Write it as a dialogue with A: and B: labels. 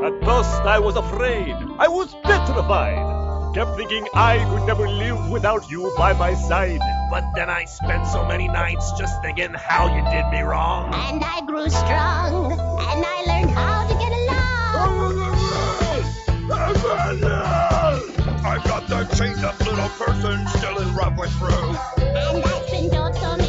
A: At first I was afraid. I was petrified. Kept thinking I could never live without you by my side.
B: But then I spent so many nights just thinking how you did me wrong.
C: And I grew strong, and I learned how to get along.
D: I've got the chained up little person still in love with Rue.
C: And that's been told so many